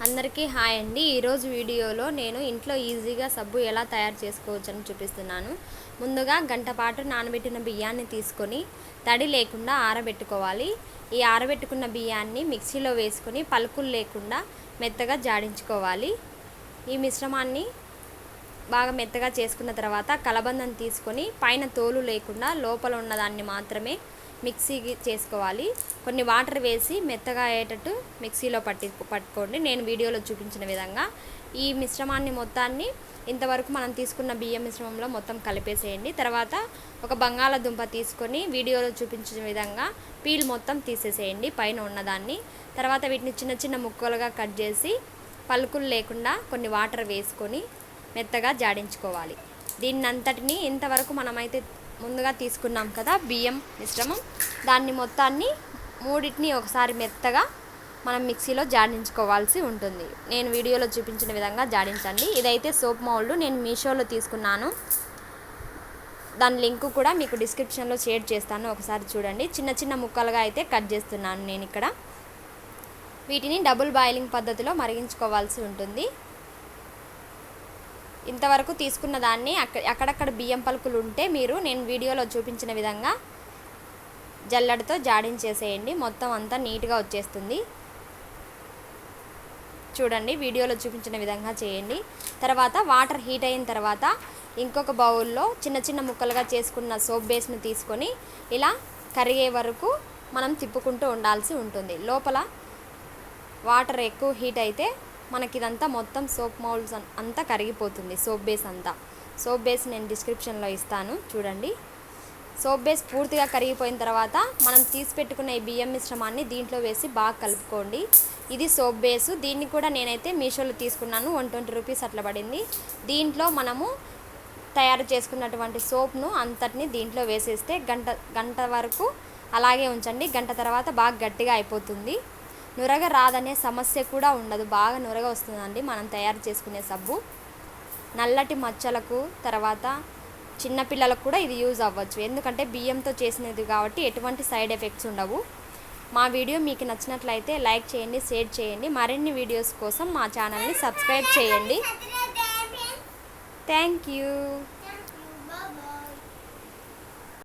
అందరికీ హాయ్ అండి. ఈరోజు వీడియోలో నేను ఇంట్లో ఈజీగా సబ్బు ఎలా తయారు చేసుకోవచ్చు అని చూపిస్తున్నాను. ముందుగా గంట పాటు నానబెట్టిన బియ్యాన్ని తీసుకొని తడి లేకుండా ఆరబెట్టుకోవాలి. ఈ ఆరబెట్టుకున్న బియ్యాన్ని మిక్సీలో వేసుకొని పలుకులు లేకుండా మెత్తగా జాడించుకోవాలి. ఈ మిశ్రమాన్ని బాగా మెత్తగా చేసుకున్న తర్వాత కలబందను తీసుకొని పైన తోలు లేకుండా లోపల ఉన్నదాన్ని మాత్రమే మిక్సీకి చేసుకోవాలి. కొన్ని వాటర్ వేసి మెత్తగా అయ్యేటట్టు మిక్సీలో పట్టుకోండి. నేను వీడియోలో చూపించిన విధంగా ఈ మిశ్రమాన్ని మొత్తాన్ని ఇంతవరకు మనం తీసుకున్న బియ్యం మిశ్రమంలో మొత్తం కలిపేసేయండి. తర్వాత ఒక బంగాళదుంప తీసుకొని వీడియోలో చూపించిన విధంగా పీల్ మొత్తం తీసేసేయండి పైన ఉన్నదాన్ని. తర్వాత వీటిని చిన్న చిన్న ముక్కలుగా కట్ చేసి పలుకులు లేకుండా కొన్ని వాటర్ వేసుకొని మెత్తగా జాడించుకోవాలి. దీన్నంతటిని ఇంతవరకు మనమైతే ముందుగా తీసుకున్నాం కదా బియ్యం మిశ్రమం, దాన్ని మొత్తాన్ని మూడింటిని ఒకసారి మెత్తగా మనం మిక్సీలో జాడించుకోవాల్సి ఉంటుంది. నేను వీడియోలో చూపించిన విధంగా జాడించండి. ఇదైతే సోప్ మౌల్డ్ నేను మీషోలో తీసుకున్నాను. దాని లింక్ కూడా మీకు డిస్క్రిప్షన్లో షేర్ చేస్తాను, ఒకసారి చూడండి. చిన్న చిన్న ముక్కలుగా అయితే కట్ చేస్తున్నాను నేను ఇక్కడ. వీటిని డబుల్ బాయిలింగ్ పద్ధతిలో మరిగించుకోవాల్సి ఉంటుంది. ఇంతవరకు తీసుకున్న దాన్ని అక్కడక్కడ బియ్యం పలుకులు ఉంటే మీరు నేను వీడియోలో చూపించిన విధంగా జల్లెడతో జాడించేసేయండి. మొత్తం అంతా నీట్గా వచ్చేస్తుంది. చూడండి, వీడియోలో చూపించిన విధంగా చేయండి. తర్వాత వాటర్ హీట్ అయిన తర్వాత ఇంకొక బౌల్లో చిన్న చిన్న ముక్కలుగా చేసుకున్న సోప్ బేస్ను తీసుకొని ఇలా కరిగే వరకు మనం తిప్పుకుంటూ ఉండాల్సి ఉంటుంది. లోపల వాటర్ ఎక్కువ హీట్ అయితే మనకి ఇదంతా మొత్తం సోప్ మౌల్డ్స్ అంతా కరిగిపోతుంది. సోప్ బేస్ అంతా, సోప్ బేస్ నేను డిస్క్రిప్షన్లో ఇస్తాను చూడండి. సోప్ బేస్ పూర్తిగా కరిగిపోయిన తర్వాత మనం తీసి పెట్టుకున్న ఈ బియ్యం మిశ్రమాన్ని దీంట్లో వేసి బాగా కలుపుకోండి. ఇది సోప్ బేసు. దీన్ని కూడా నేనైతే మీషోలో తీసుకున్నాను. 120 రూపీస్ అట్లా పడింది. దీంట్లో మనము తయారు చేసుకున్నటువంటి సోప్ను అంతటిని దీంట్లో వేసేస్తే గంట వరకు అలాగే ఉంచండి. గంట తర్వాత బాగా గట్టిగా అయిపోతుంది. నురగ రాదనే సమస్య కూడా ఉండదు. బాగా నురగ వస్తుందండి మనం తయారు చేసుకునే సబ్బు. నల్లటి మచ్చలకు తర్వాత చిన్నపిల్లలకు కూడా ఇది యూజ్ అవ్వచ్చు, ఎందుకంటే బియ్యంతో చేసినది కాబట్టి ఎటువంటి సైడ్ ఎఫెక్ట్స్ ఉండవు. మా వీడియో మీకు నచ్చినట్లయితే లైక్ చేయండి, షేర్ చేయండి. మరిన్ని వీడియోస్ కోసం మా ఛానల్ని సబ్స్క్రైబ్ చేయండి. Thank you.